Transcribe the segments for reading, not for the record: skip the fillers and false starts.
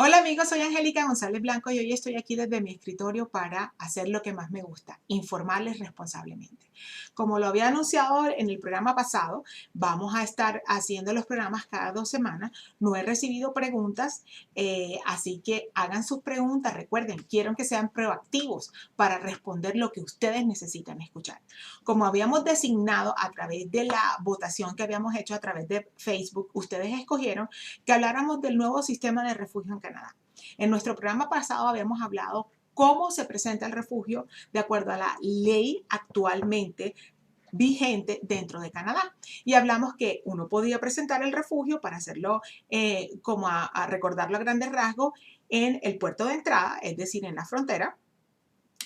Hola amigos, soy Angélica González Blanco y hoy estoy aquí desde mi escritorio para hacer lo que más me gusta, informarles responsablemente. Como lo había anunciado en el programa pasado, vamos a estar haciendo los programas cada 2 semanas. No he recibido preguntas, así que hagan sus preguntas. Recuerden, quiero que sean proactivos para responder lo que ustedes necesitan escuchar. Como habíamos designado a través de la votación que habíamos hecho a través de Facebook, ustedes escogieron que habláramos del nuevo sistema de refugio en Canadá. En nuestro programa pasado habíamos hablado cómo se presenta el refugio de acuerdo a la ley actualmente vigente dentro de Canadá. Y hablamos que uno podía presentar el refugio para hacerlo como a recordarlo a grandes rasgos en el puerto de entrada, es decir, en la frontera,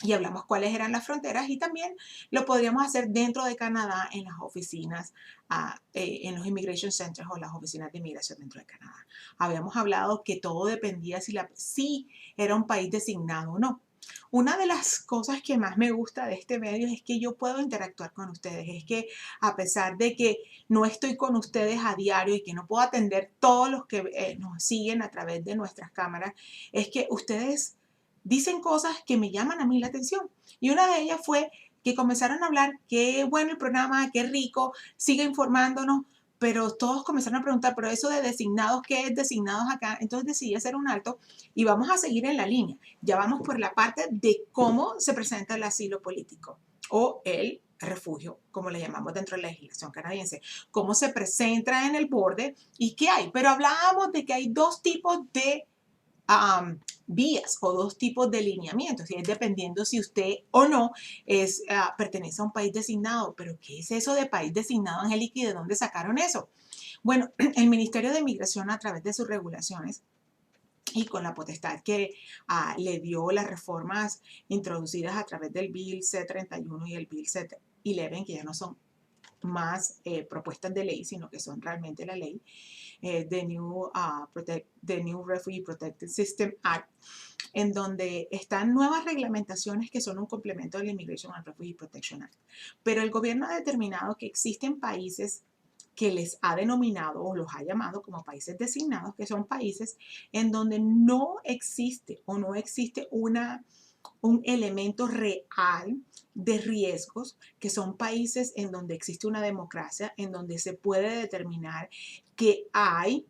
y hablamos cuáles eran las fronteras y también lo podríamos hacer dentro de Canadá en las oficinas, en los Immigration Centers o las oficinas de inmigración dentro de Canadá. Habíamos hablado que todo dependía si era un país designado o no. Una de las cosas que más me gusta de este medio es que yo puedo interactuar con ustedes. Es que a pesar de que no estoy con ustedes a diario y que no puedo atender todos los que nos siguen a través de nuestras cámaras, es que ustedes dicen cosas que me llaman a mí la atención. Y una de ellas fue que comenzaron a hablar, qué bueno el programa, qué rico, sigue informándonos, pero todos comenzaron a preguntar, pero eso de designados, ¿qué es designados acá? Entonces decidí hacer un alto y vamos a seguir en la línea. Ya vamos por la parte de cómo se presenta el asilo político o el refugio, como le llamamos dentro de la legislación canadiense, cómo se presenta en el borde y qué hay. Pero hablábamos de que hay dos tipos de vías o dos tipos de lineamientos, y es dependiendo si usted o no pertenece a un país designado. Pero ¿qué es eso de país designado, Angélica, y de dónde sacaron eso? Bueno, el Ministerio de Migración, a través de sus regulaciones y con la potestad que le dio las reformas introducidas a través del Bill C-31 y el Bill C-11, que ya no son más propuestas de ley, sino que son realmente la ley, the New Refugee Protected System Act, en donde están nuevas reglamentaciones que son un complemento del Immigration and Refugee Protection Act. Pero el gobierno ha determinado que existen países que les ha denominado o los ha llamado como países designados, que son países en donde no existe o no existe un elemento real de riesgos, que son países en donde existe una democracia, en donde se puede determinar que hay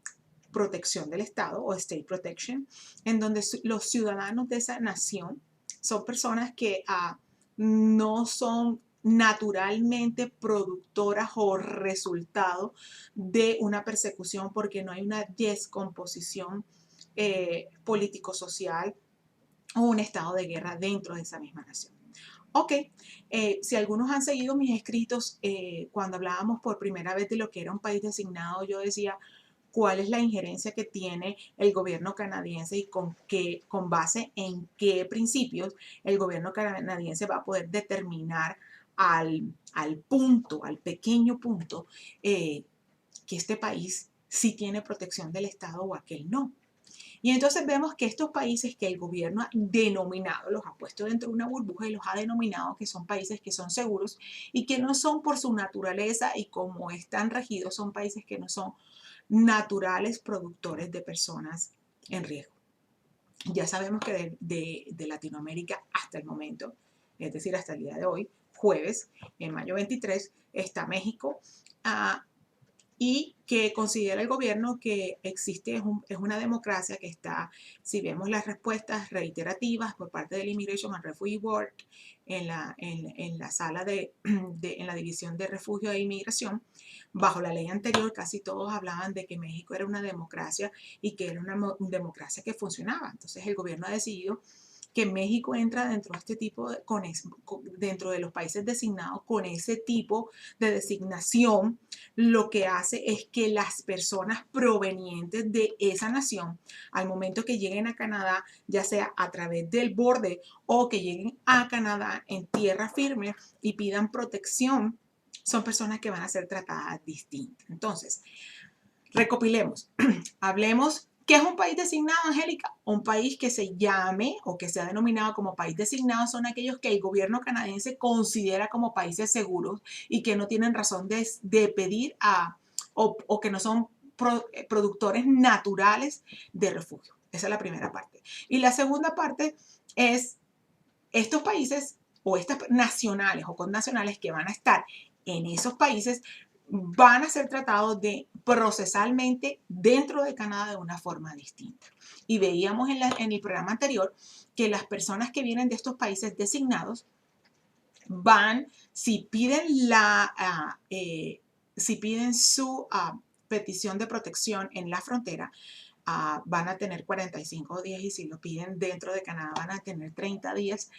protección del Estado o state protection, en donde los ciudadanos de esa nación son personas que no son naturalmente productoras o resultado de una persecución porque no hay una descomposición político-social o un estado de guerra dentro de esa misma nación. Ok, si algunos han seguido mis escritos, cuando hablábamos por primera vez de lo que era un país designado, yo decía cuál es la injerencia que tiene el gobierno canadiense y con base en qué principios el gobierno canadiense va a poder determinar al pequeño punto, que este país sí tiene protección del Estado o aquel no. Y entonces vemos que estos países que el gobierno ha denominado, los ha puesto dentro de una burbuja y los ha denominado que son países que son seguros y que no son por su naturaleza y como están regidos, son países que no son naturales productores de personas en riesgo. Ya sabemos que de Latinoamérica hasta el momento, es decir, hasta el día de hoy, jueves, en mayo 23, está México, y que considera el gobierno que existe, es una democracia que está, si vemos las respuestas reiterativas por parte del Immigration and Refugee Board en la sala en la división de refugio e inmigración, bajo la ley anterior casi todos hablaban de que México era una democracia y que era una democracia que funcionaba. Entonces el gobierno ha decidido que México entra dentro de este tipo dentro de los países designados con ese tipo de designación. Lo que hace es que las personas provenientes de esa nación, al momento que lleguen a Canadá, ya sea a través del borde o que lleguen a Canadá en tierra firme y pidan protección, son personas que van a ser tratadas distintas. Entonces, recopilemos, hablemos. ¿Qué es un país designado, Angélica? Un país que se llame o que sea denominado como país designado son aquellos que el gobierno canadiense considera como países seguros y que no tienen razón de pedir o que no son productores naturales de refugio. Esa es la primera parte. Y la segunda parte es estos países o estas nacionales o connacionales que van a estar en esos países van a ser tratados procesalmente dentro de Canadá de una forma distinta. Y veíamos en el programa anterior que las personas que vienen de estos países designados van, si piden si piden su petición de protección en la frontera, van a tener 45 días y si lo piden dentro de Canadá van a tener 30 días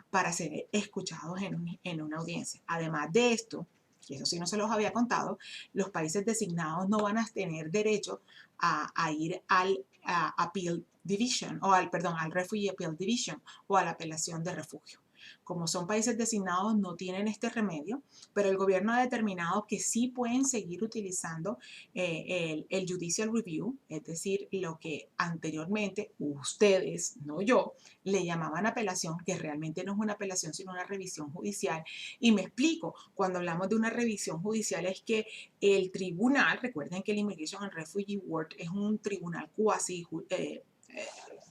para ser escuchados en una audiencia. Además de esto, y eso sí no se los había contado, los países designados no van a tener derecho a ir al Appeal Division, o al Refugee Appeal Division, o a la apelación de refugio. Como son países designados, no tienen este remedio, pero el gobierno ha determinado que sí pueden seguir utilizando el Judicial Review, es decir, lo que anteriormente ustedes, no yo, le llamaban apelación, que realmente no es una apelación, sino una revisión judicial. Y me explico, cuando hablamos de una revisión judicial es que el tribunal, recuerden que el Immigration and Refugee Board es un tribunal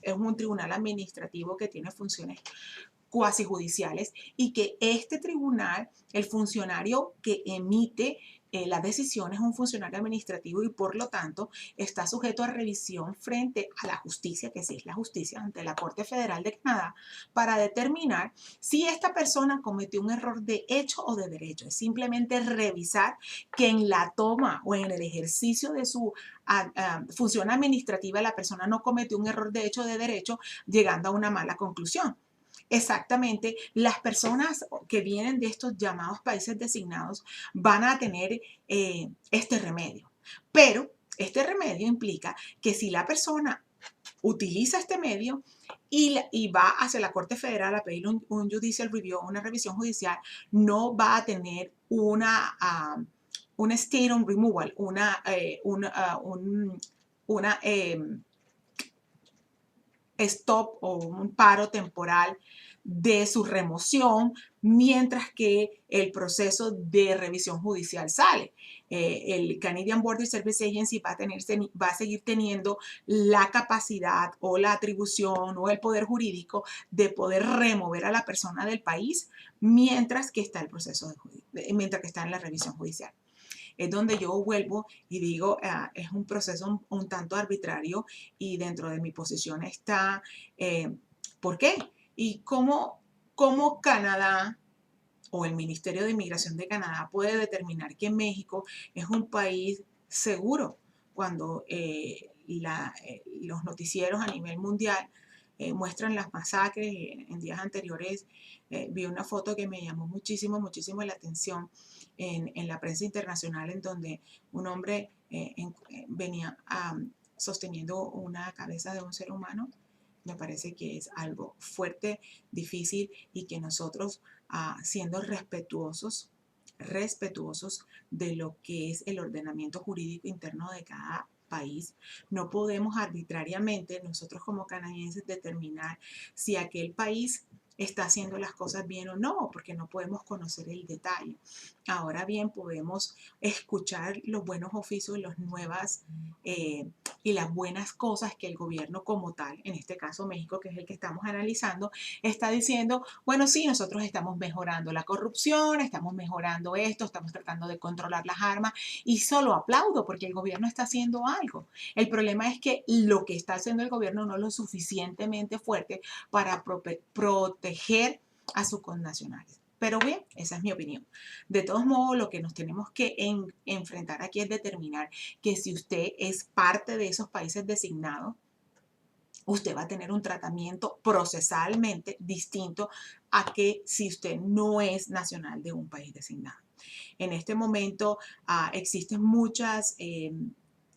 es un tribunal administrativo que tiene funciones cuasi judiciales y que este tribunal, el funcionario que emite la decisión es un funcionario administrativo y por lo tanto está sujeto a revisión frente a la justicia, que sí es la justicia, ante la Corte Federal de Canadá, para determinar si esta persona cometió un error de hecho o de derecho. Es simplemente revisar que en la toma o en el ejercicio de su función administrativa la persona no cometió un error de hecho o de derecho, llegando a una mala conclusión. Exactamente, las personas que vienen de estos llamados países designados van a tener este remedio. Pero este remedio implica que si la persona utiliza este medio y va hacia la Corte Federal a pedir un judicial review, una revisión judicial, no va a tener una state on removal, una stop o un paro temporal de su remoción mientras que el proceso de revisión judicial sale. El Canadian Border Service Agency va a seguir teniendo la capacidad o la atribución o el poder jurídico de poder remover a la persona del país mientras que está mientras que está en la revisión judicial. Es donde yo vuelvo y digo, es un proceso un tanto arbitrario y dentro de mi posición está, ¿por qué? Y cómo Canadá o el Ministerio de Inmigración de Canadá puede determinar que México es un país seguro cuando los noticieros a nivel mundial muestran las masacres. En días anteriores vi una foto que me llamó muchísimo la atención en la prensa internacional en donde un hombre venía sosteniendo una cabeza de un ser humano. Me parece que es algo fuerte, difícil y que nosotros, siendo respetuosos de lo que es el ordenamiento jurídico interno de cada país, no podemos arbitrariamente nosotros como canadienses determinar si aquel país está haciendo las cosas bien o no, porque no podemos conocer el detalle. Ahora bien, podemos escuchar los buenos oficios y las buenas cosas que el gobierno como tal, en este caso México, que es el que estamos analizando, está diciendo, bueno, sí, nosotros estamos mejorando la corrupción, estamos mejorando esto, estamos tratando de controlar las armas y solo aplaudo porque el gobierno está haciendo algo. El problema es que lo que está haciendo el gobierno no es lo suficientemente fuerte para proteger a sus connacionales. Pero bien, esa es mi opinión. De todos modos, lo que nos tenemos que enfrentar aquí es determinar que si usted es parte de esos países designados, usted va a tener un tratamiento procesalmente distinto a que si usted no es nacional de un país designado. En este momento existen muchas,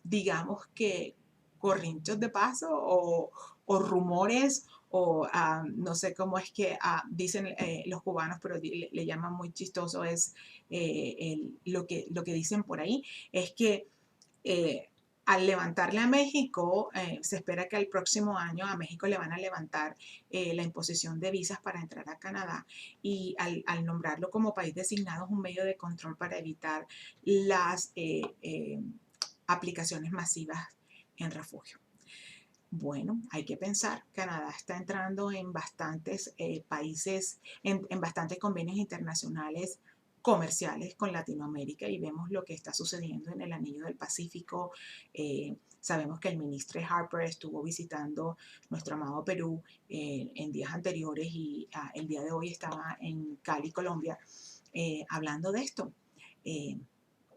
digamos que, corrientes de paso o rumores o no sé cómo es que dicen los cubanos, pero le llaman muy chistoso, es lo que dicen por ahí, es que al levantarle a México, se espera que el próximo año a México le van a levantar la imposición de visas para entrar a Canadá y al nombrarlo como país designado es un medio de control para evitar las aplicaciones masivas en refugio. Bueno, hay que pensar, Canadá está entrando en bastantes países, en bastantes convenios internacionales comerciales con Latinoamérica y vemos lo que está sucediendo en el Anillo del Pacífico. Sabemos que el ministro Harper estuvo visitando nuestro amado Perú en días anteriores y el día de hoy estaba en Cali, Colombia, hablando de esto. Eh,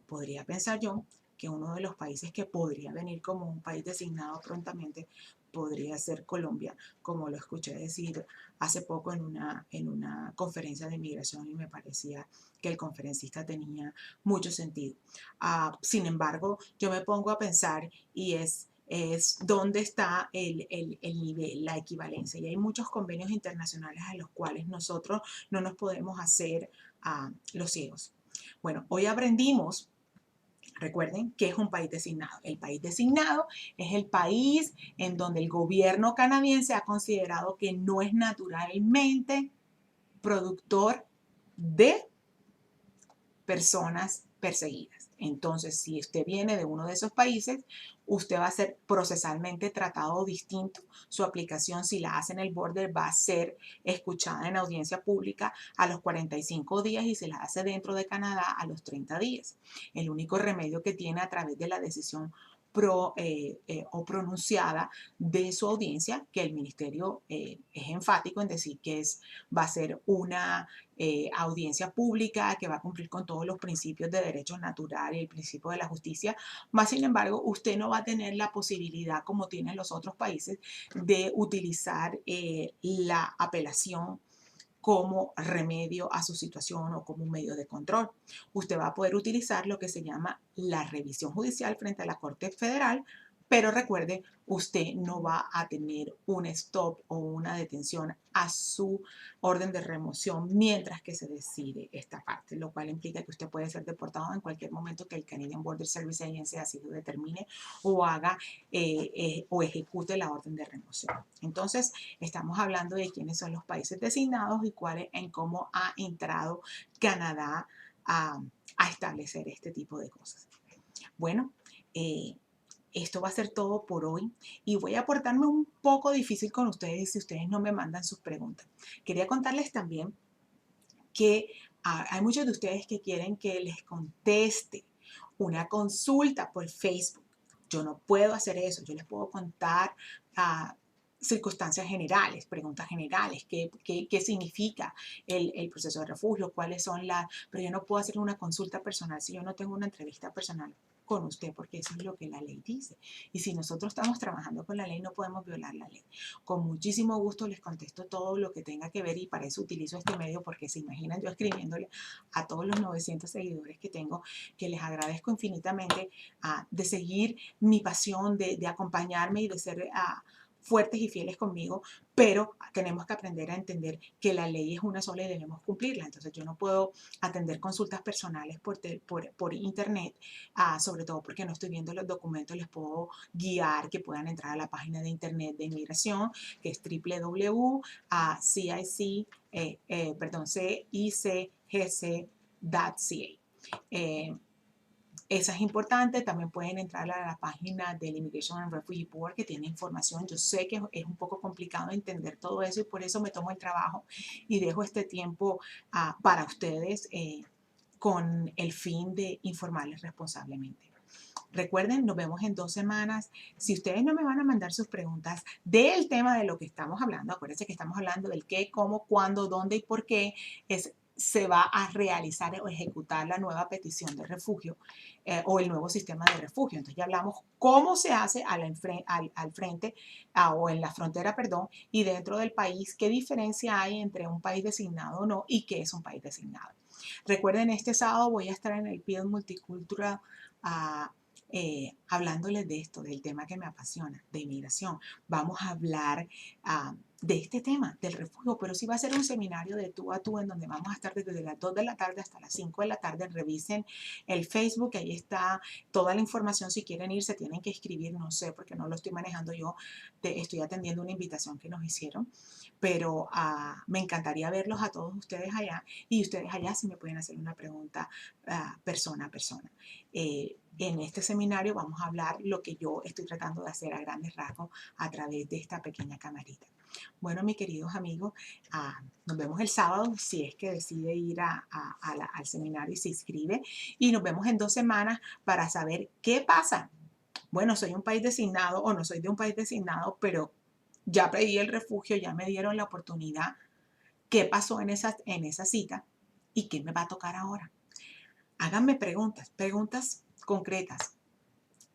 Podría pensar yo que uno de los países que podría venir como un país designado prontamente podría ser Colombia, como lo escuché decir hace poco en una conferencia de inmigración y me parecía que el conferencista tenía mucho sentido. Sin embargo, yo me pongo a pensar y es dónde está el nivel, la equivalencia. Y hay muchos convenios internacionales a los cuales nosotros no nos podemos hacer los ciegos. Bueno, hoy aprendimos. Recuerden que es un país designado. El país designado es el país en donde el gobierno canadiense ha considerado que no es naturalmente productor de personas perseguidas. Entonces, si usted viene de uno de esos países, usted va a ser procesalmente tratado distinto. Su aplicación, si la hace en el border, va a ser escuchada en audiencia pública a los 45 días y si la hace dentro de Canadá a los 30 días. El único remedio que tiene a través de la decisión o pronunciada de su audiencia, que el ministerio es enfático en decir que va a ser una audiencia pública que va a cumplir con todos los principios de derechos naturales y el principio de la justicia, más sin embargo usted no va a tener la posibilidad como tienen los otros países de utilizar la apelación como remedio a su situación o como un medio de control. Usted va a poder utilizar lo que se llama la revisión judicial frente a la Corte Federal, pero recuerde, usted no va a tener un stop o una detención a su orden de remoción mientras que se decide esta parte, lo cual implica que usted puede ser deportado en cualquier momento que el Canadian Border Service Agency así lo determine o haga o ejecute la orden de remoción. Entonces, estamos hablando de quiénes son los países designados y cuáles en cómo ha entrado Canadá a establecer este tipo de cosas. Bueno, esto va a ser todo por hoy y voy a portarme un poco difícil con ustedes si ustedes no me mandan sus preguntas. Quería contarles también que hay muchos de ustedes que quieren que les conteste una consulta por Facebook. Yo no puedo hacer eso, yo les puedo contar circunstancias generales, preguntas generales, qué significa el proceso de refugio, cuáles son las, pero yo no puedo hacer una consulta personal si yo no tengo una entrevista personal con usted, porque eso es lo que la ley dice. Y si nosotros estamos trabajando con la ley, no podemos violar la ley. Con muchísimo gusto les contesto todo lo que tenga que ver y para eso utilizo este medio, porque se imaginan yo escribiéndole a todos los 900 seguidores que tengo, que les agradezco infinitamente de seguir mi pasión, de acompañarme y de ser fuertes y fieles conmigo, pero tenemos que aprender a entender que la ley es una sola y debemos cumplirla. Entonces yo no puedo atender consultas personales por internet, sobre todo porque no estoy viendo los documentos, les puedo guiar que puedan entrar a la página de internet de inmigración, que es www.cicgc.ca. Esa es importante. También pueden entrar a la página del Immigration and Refugee Board que tiene información. Yo sé que es un poco complicado entender todo eso y por eso me tomo el trabajo y dejo este tiempo para ustedes con el fin de informarles responsablemente. Recuerden, nos vemos en 2 semanas. Si ustedes no me van a mandar sus preguntas del tema de lo que estamos hablando, acuérdense que estamos hablando del qué, cómo, cuándo, dónde y por qué se va a realizar o ejecutar la nueva petición de refugio o el nuevo sistema de refugio. Entonces ya hablamos cómo se hace al frente o en la frontera, perdón, y dentro del país, qué diferencia hay entre un país designado o no y qué es un país designado. Recuerden, este sábado voy a estar en el PIL Multicultural hablándoles de esto, del tema que me apasiona, de inmigración. Vamos a hablar de este tema, del refugio, pero sí va a ser un seminario de tú a tú en donde vamos a estar desde las 2 de la tarde hasta las 5 de la tarde. Revisen el Facebook, ahí está toda la información. Si quieren ir, se tienen que escribir, no sé, porque no lo estoy manejando yo, estoy atendiendo una invitación que nos hicieron, pero me encantaría verlos a todos ustedes allá y ustedes allá si me pueden hacer una pregunta persona a persona. En este seminario vamos a hablar lo que yo estoy tratando de hacer a grandes rasgos a través de esta pequeña camarita. Bueno, mis queridos amigos, nos vemos el sábado si es que decide ir al seminario y se inscribe. Y nos vemos en 2 semanas para saber qué pasa. Bueno, soy un país designado o no soy de un país designado, pero ya pedí el refugio, ya me dieron la oportunidad. ¿Qué pasó en esa cita? ¿Y qué me va a tocar ahora? Háganme preguntas concretas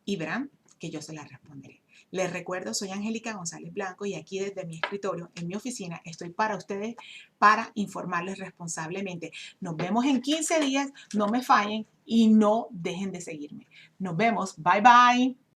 y verán que yo se las responderé. Les recuerdo, soy Angélica González Blanco y aquí desde mi escritorio, en mi oficina, estoy para ustedes, para informarles responsablemente. Nos vemos en 15 días, no me fallen y no dejen de seguirme. Nos vemos, bye bye.